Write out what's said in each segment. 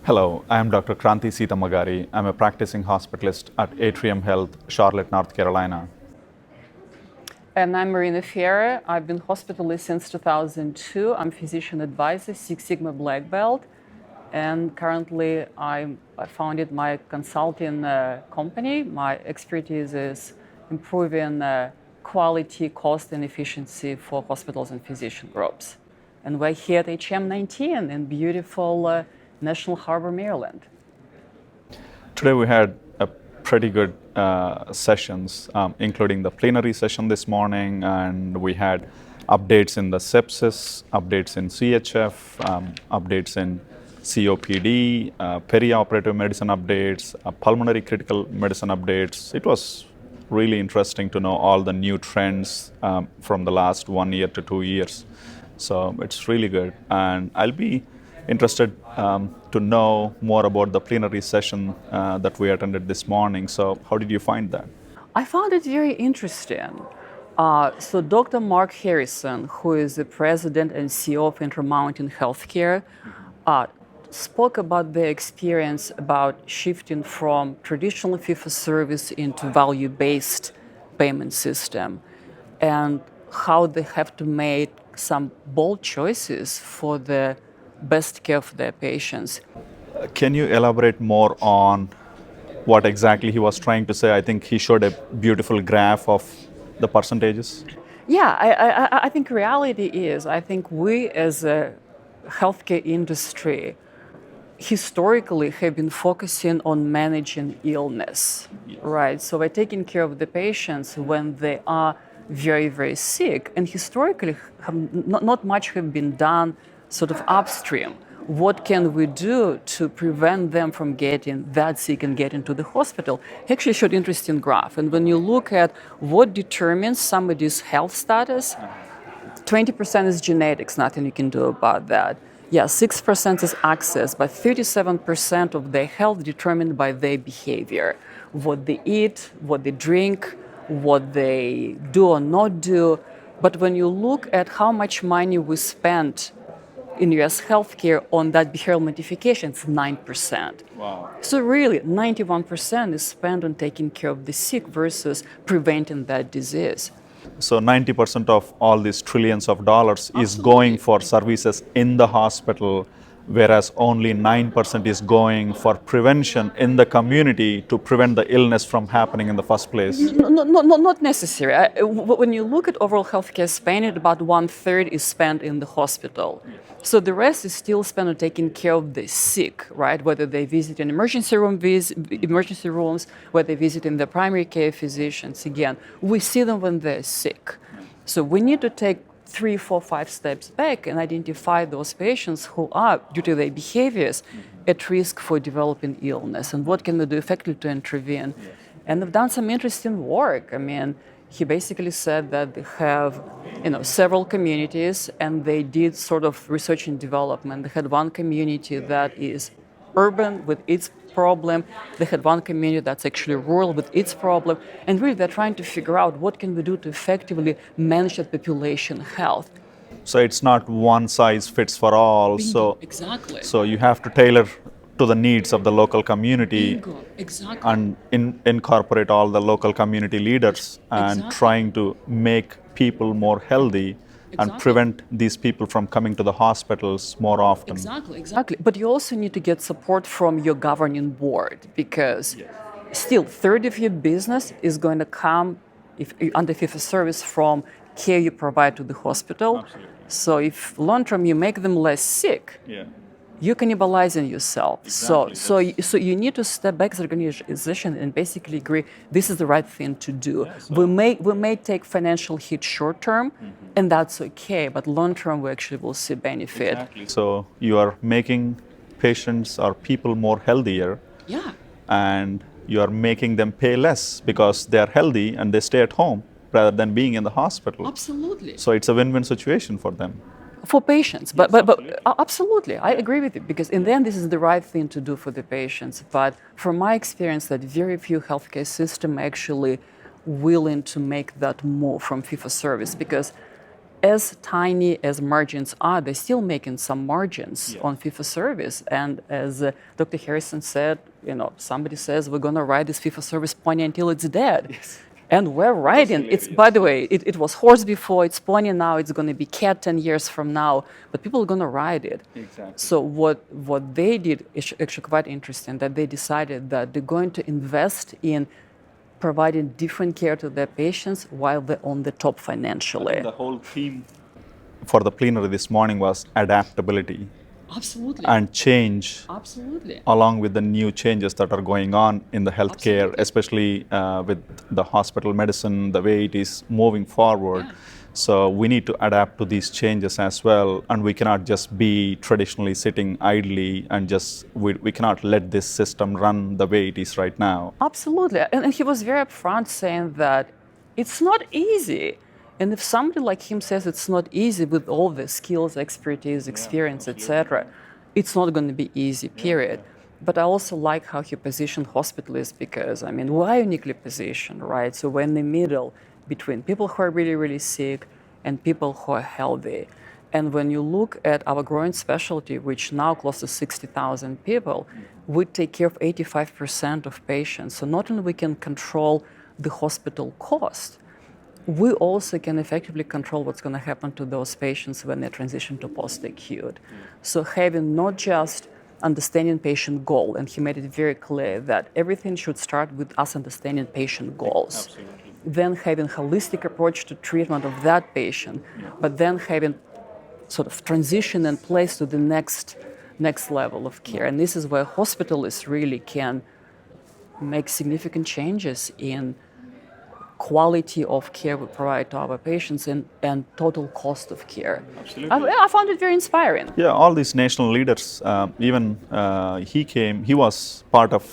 Hello, I am Dr. Kranti Seethamagari. I'm a practicing hospitalist at Atrium Health, Charlotte, North Carolina. And I'm Marina Fiera. I've been hospitalist since 2002. I'm physician advisor, Six Sigma Black Belt. And currently I founded my consulting company. My expertise is improving quality, cost, and efficiency for hospitals and physician groups. And we're here at HM19 in beautiful National Harbor, Maryland. Today we had a pretty good sessions, including the plenary session this morning, and we had updates in the sepsis, updates in CHF, updates in COPD, perioperative medicine updates, pulmonary critical medicine updates. It was really interesting to know all the new trends from the last 1 year to 2 years. So it's really good, and I'll be interested to know more about the plenary session that we attended this morning. So how did you find that? I found it very interesting. So Dr. Mark Harrison, who is the president and CEO of Intermountain Healthcare, spoke about their experience about shifting from traditional fee-for-service into value-based payment system, and how they have to make some bold choices for the best care for their patients. Can you elaborate more on what exactly he was trying to say? I think he showed a beautiful graph of the percentages. Yeah, I think reality is, I think we as a healthcare industry historically have been focusing on managing illness, right? So we're taking care of the patients when they are very, very sick. And historically, not much have been done sort of upstream. What can we do to prevent them from getting that sick and getting to the hospital? He actually showed interesting graph. And when you look at what determines somebody's health status, 20% is genetics, nothing you can do about that. Yeah, 6% is access, but 37% of their health determined by their behavior. What they eat, what they drink, what they do or not do. But when you look at how much money we spend in US healthcare on that behavioral modification, it's 9%. Wow. So really, 91% is spent on taking care of the sick versus preventing that disease. So 90% of all these trillions of dollars is going for services in the hospital, whereas only 9% is going for prevention in the community to prevent the illness from happening in the first place. Not necessary. When you look at overall healthcare spending, about 1/3 is spent in the hospital. So the rest is still spent on taking care of the sick, right? Whether they visit an emergency rooms, whether they visit in the primary care physicians. Again, we see them when they're sick. So we need to take 3, 4, 5 steps back and identify those patients who are, due to their behaviors, at risk for developing illness, and what can we do effectively to intervene. And they've done some interesting work. I mean, he basically said that they have, several communities, and they did sort of research and development. They had one community that is urban with its problem. They had one community that's actually rural with its problem. And really, they're trying to figure out what can we do to effectively manage that population health. So it's not one size fits for all. Bingo. Exactly. So you have to tailor to the needs of the local community. Bingo. Exactly. And incorporate all the local community leaders and trying to make people more healthy and prevent these people from coming to the hospitals more often. Exactly. But you also need to get support from your governing board, because still 1/3 of your business is going to come under fee-for-service from care you provide to the hospital. Absolutely. So if long-term you make them less sick, you're cannibalizing yourself. Exactly. So you need to step back as an organization and basically agree this is the right thing to do. We may take financial hit short term, and that's okay, but long term we actually will see benefit. Exactly. So you are making patients or people more healthier. Yeah. And you are making them pay less because they are healthy and they stay at home rather than being in the hospital. Absolutely. So it's a win-win situation for them. For patients, but absolutely, I agree with you, because in the end, this is the right thing to do for the patients. But from my experience, that very few healthcare systems actually willing to make that move from fee-for-service, because as tiny as margins are, they're still making some margins Yes. on fee-for-service. And as Dr. Harrison said, somebody says we're going to ride this fee-for-service pony until it's dead. Yes. And we're riding. It's, by the way, it was horse before, it's pony now, it's going to be cat 10 years from now, but people are going to ride it. Exactly. So what they did is actually quite interesting, that they decided that they're going to invest in providing different care to their patients while they're on the top financially. The whole theme for the plenary this morning was adaptability. Absolutely. And change. Absolutely. Along with the new changes that are going on in the healthcare, Absolutely. especially with the hospital medicine, the way it is moving forward. Yeah. So we need to adapt to these changes as well, and we cannot just be traditionally sitting idly and we cannot let this system run the way it is right now. Absolutely. And he was very upfront saying that it's not easy. And if somebody like him says it's not easy with all the skills, expertise, experience, etc., it's not going to be easy, period. But I also like how he positioned hospitalists because, I mean, we are uniquely positioned, right? So we're in the middle between people who are really, really sick and people who are healthy. And when you look at our growing specialty, which now close to 60,000 people, we take care of 85% of patients. So not only we can control the hospital cost, we also can effectively control what's going to happen to those patients when they transition to post-acute. So having not just understanding patient goal, and he made it very clear that everything should start with us understanding patient goals. Absolutely. Then having holistic approach to treatment of that patient, but then having sort of transition and place to the next level of care. And this is where hospitalists really can make significant changes in quality of care we provide to our patients and total cost of care. Absolutely. I found it very inspiring. Yeah, all these national leaders, he was part of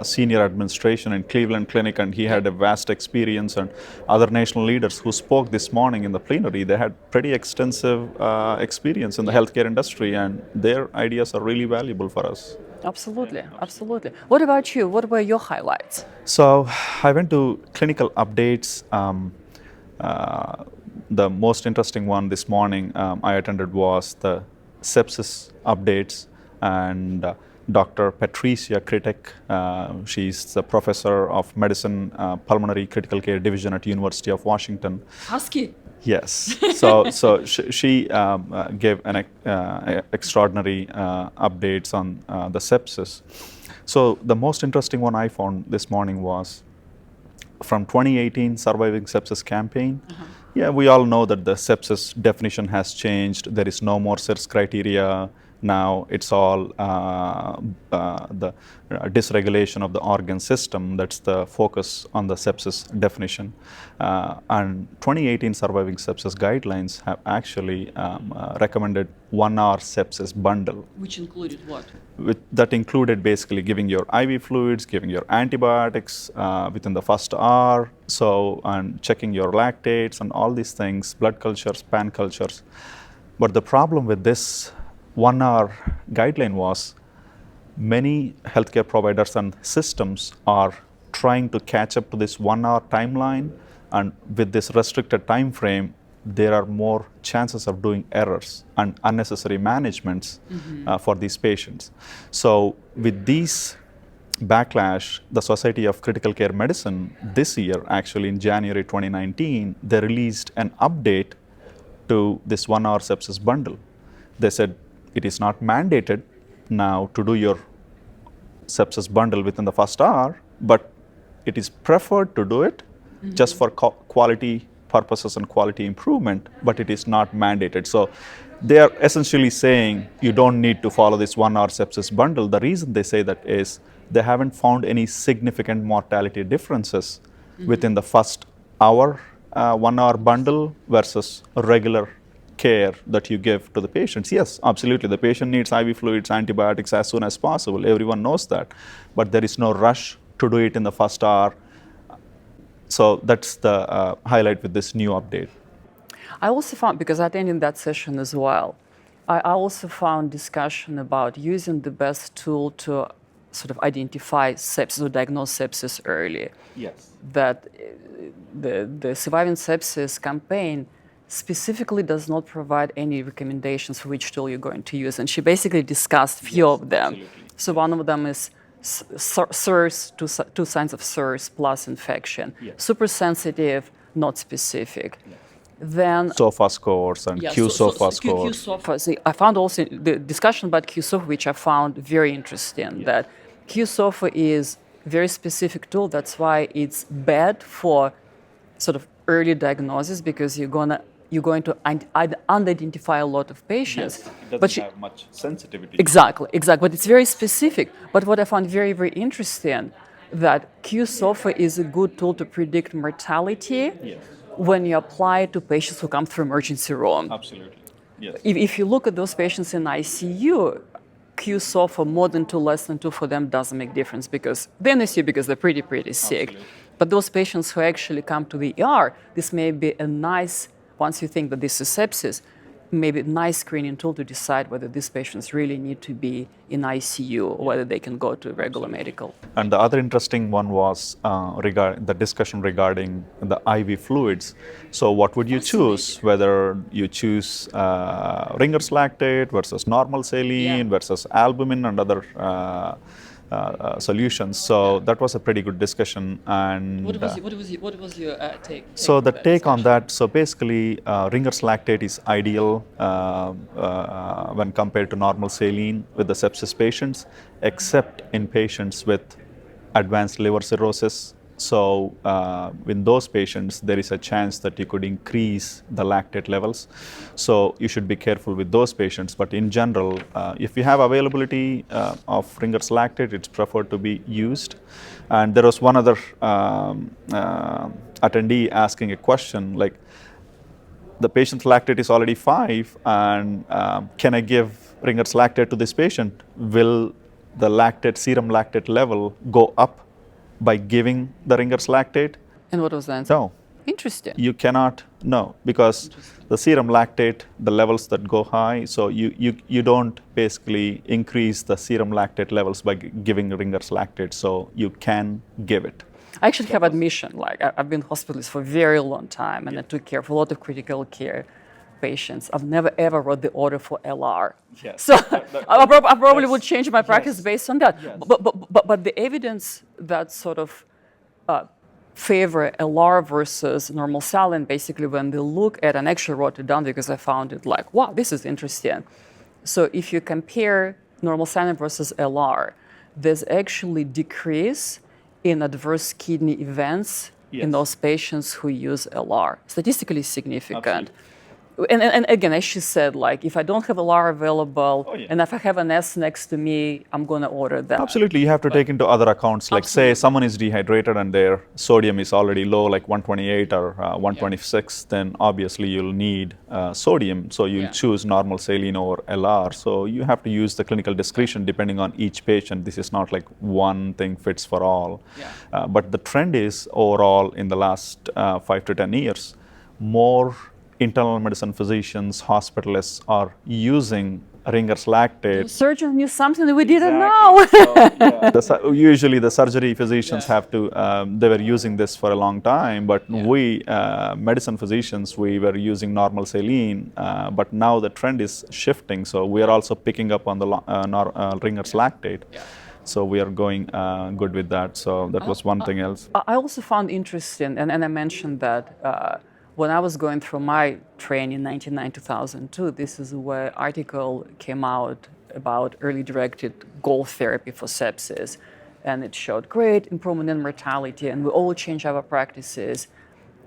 senior administration in Cleveland Clinic, and he had a vast experience, and other national leaders who spoke this morning in the plenary, they had pretty extensive experience in the healthcare industry, and their ideas are really valuable for us. Absolutely, absolutely. What about you? What were your highlights? So I went to clinical updates. The most interesting one this morning I attended was the sepsis updates, and Dr. Patricia Kritek, she's the professor of medicine, pulmonary critical care division at University of Washington. Husky. Yes. So she gave an extraordinary updates on the sepsis. So the most interesting one I found this morning was from 2018 Surviving Sepsis campaign. Yeah, we all know that the sepsis definition has changed. There is no more CIRS criteria. Now it's all the dysregulation of the organ system. That's the focus on the sepsis definition. And 2018 Surviving Sepsis guidelines have actually recommended 1 hour sepsis bundle. Which included what? That included basically giving your IV fluids, giving your antibiotics within the first hour, and checking your lactates and all these things, blood cultures, pan cultures. But the problem with this 1 hour guideline was many healthcare providers and systems are trying to catch up to this 1 hour timeline, and with this restricted time frame, there are more chances of doing errors and unnecessary managements for these patients. So with these backlash, the Society of Critical Care Medicine this year, actually in January 2019, they released an update to this 1 hour sepsis bundle. They said it is not mandated now to do your sepsis bundle within the first hour, but it is preferred to do it just for quality purposes and quality improvement, but it is not mandated. So they are essentially saying you don't need to follow this 1 hour sepsis bundle. The reason they say that is they haven't found any significant mortality differences within the first hour 1 hour bundle versus regular care that you give to the patients. Yes, absolutely. The patient needs IV fluids, antibiotics as soon as possible. Everyone knows that. But there is no rush to do it in the first hour. So that's the highlight with this new update. I also found, because I attended that session as well, I also found discussion about using the best tool to sort of identify sepsis or diagnose sepsis early. Yes. That the Surviving Sepsis campaign specifically does not provide any recommendations for which tool you're going to use. And she basically discussed few of them. absolutely. So one of them is SIRS, two signs of SIRS plus infection. Super sensitive, not specific. Then SOFA scores and QSOFA scores. QSOFA. See, I found also the discussion about QSOFA, which I found very interesting, that QSOFA is a very specific tool. That's why it's bad for sort of early diagnosis, because you're going to unidentify a lot of patients. It doesn't have much sensitivity. Exactly. But it's very specific. But what I found very, very interesting, that QSOFA is a good tool to predict mortality when you apply it to patients who come through emergency room. Absolutely. Yes. If you look at those patients in ICU, QSOFA more than 2, less than 2 for them doesn't make difference, because they're in ICU because they're pretty sick. Absolutely. But those patients who actually come to the ER, this may be a nice, once you think that this is sepsis, maybe a nice screening tool to decide whether these patients really need to be in ICU or whether they can go to regular medical. And the other interesting one was the discussion regarding the IV fluids. So what would you choose? Whether you choose Ringer's lactate versus normal saline versus albumin and other solutions. So that was a pretty good discussion. And What was your take? So the take on that, so basically Ringer's lactate is ideal when compared to normal saline with the sepsis patients, except in patients with advanced liver cirrhosis. So in those patients, there is a chance that you could increase the lactate levels. So you should be careful with those patients. But in general, if you have availability of Ringer's lactate, it's preferred to be used. And there was one other attendee asking a question like, the patient's lactate is already 5, and can I give Ringer's lactate to this patient? Will the serum lactate level go up by giving the Ringer's lactate? And what was the answer? No. Interesting. You cannot, no, because the serum lactate, the levels that go high, so you don't basically increase the serum lactate levels by giving Ringer's lactate, so you can give it. I actually have admission. Like I've been in hospitals for a very long time, and I took care of a lot of critical care patients. I've never ever wrote the order for LR. Yes. So I probably would change my practice based on that. Yes. But the evidence that sort of favor LR versus normal saline, basically when they look at, and I actually wrote it down because I found it like, wow, this is interesting. So if you compare normal saline versus LR, there's actually decrease in adverse kidney events in those patients who use LR. Statistically significant. Absolutely. And again, as she said, like if I don't have LR available, and if I have an S next to me, I'm going to order that. Absolutely, you have to take into other accounts. Like say someone is dehydrated and their sodium is already low, like 128 or 126, then obviously you'll need sodium. So you'll choose normal saline over LR. So you have to use the clinical discretion depending on each patient. This is not like one thing fits for all. But the trend is overall in the last 5 to 10 years, more internal medicine physicians, hospitalists are using Ringer's lactate. Surgeons knew something that we didn't know. So, usually the surgery physicians have to, they were using this for a long time, but we, medicine physicians, we were using normal saline, but now the trend is shifting. So we are also picking up on the Ringer's lactate. So we are going good with that. So that was one thing else. I also found interesting, and I mentioned that when I was going through my training in 1999-2002, this is where an article came out about early directed goal therapy for sepsis. And it showed great improvement in mortality, and we all changed our practices.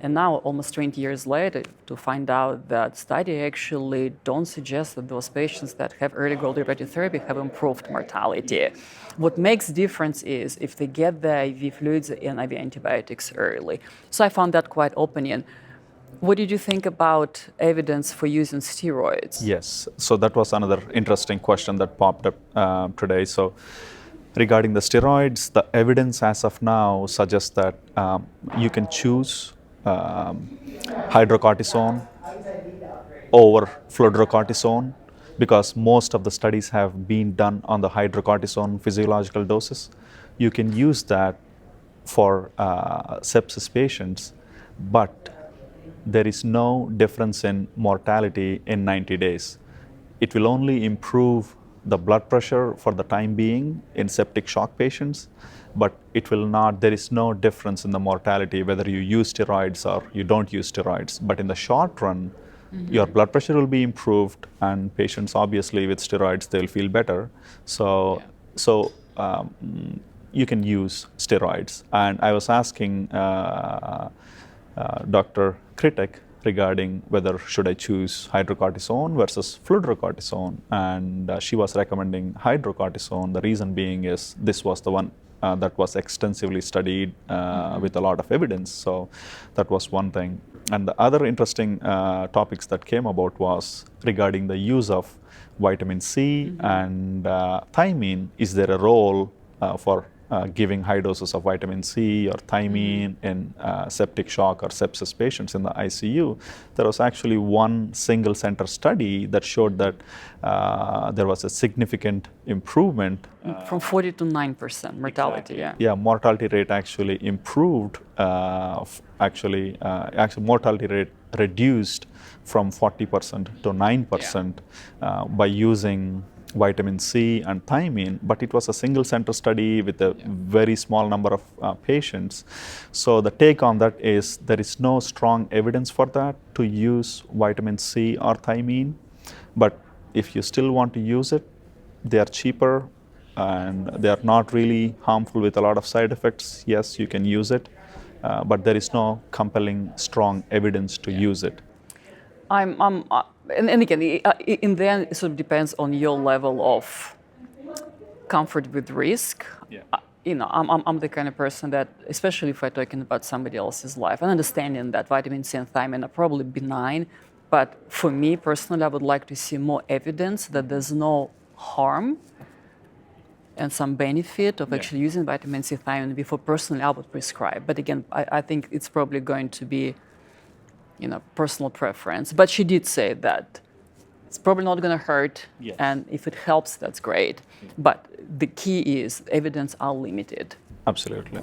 And now, almost 20 years later, to find out that studies actually don't suggest that those patients that have early goal-directed therapy have improved mortality. What makes difference is if they get the IV fluids and IV antibiotics early. So I found that quite opening. What did you think about evidence for using steroids? Yes, so that was another interesting question that popped up today. So regarding the steroids, the evidence as of now suggests that you can choose hydrocortisone over fludrocortisone, because most of the studies have been done on the hydrocortisone physiological doses. You can use that for sepsis patients, but there is no difference in mortality in 90 days. It will only improve the blood pressure for the time being in septic shock patients, but it will not, there is no difference in the mortality whether you use steroids or you don't use steroids. But in the short run, your blood pressure will be improved, and patients obviously with steroids, they'll feel better. So you can use steroids. And I was asking Dr. Kritik regarding whether should I choose hydrocortisone versus fludrocortisone, and she was recommending hydrocortisone. The reason being is this was the one that was extensively studied with a lot of evidence. So that was one thing. And the other interesting topics that came about was regarding the use of vitamin C and thiamine. Is there a role for giving high doses of vitamin C or thiamine in septic shock or sepsis patients in the ICU? There was actually one single center study that showed that there was a significant improvement. From 40 to 9% mortality, Exactly. Yeah, mortality rate actually improved. Actually, mortality rate reduced from 40% to 9% by using vitamin C and thiamine, but it was a single center study with a very small number of patients. So the take on that is there is no strong evidence for that to use vitamin C or thiamine, but if you still want to use it, they are cheaper and they are not really harmful with a lot of side effects. Yes, you can use it, but there is no compelling, strong evidence to use it. And again, in the end, it sort of depends on your level of comfort with risk. Yeah. I'm the kind of person that, especially if I'm talking about somebody else's life, and understanding that vitamin C and thiamine are probably benign, but for me personally, I would like to see more evidence that there's no harm and some benefit of actually using vitamin C, thiamine before personally I would prescribe. But again, I think it's probably going to be personal preference. But she did say that it's probably not going to hurt, and if it helps, that's great. But the key is evidence are limited. Absolutely.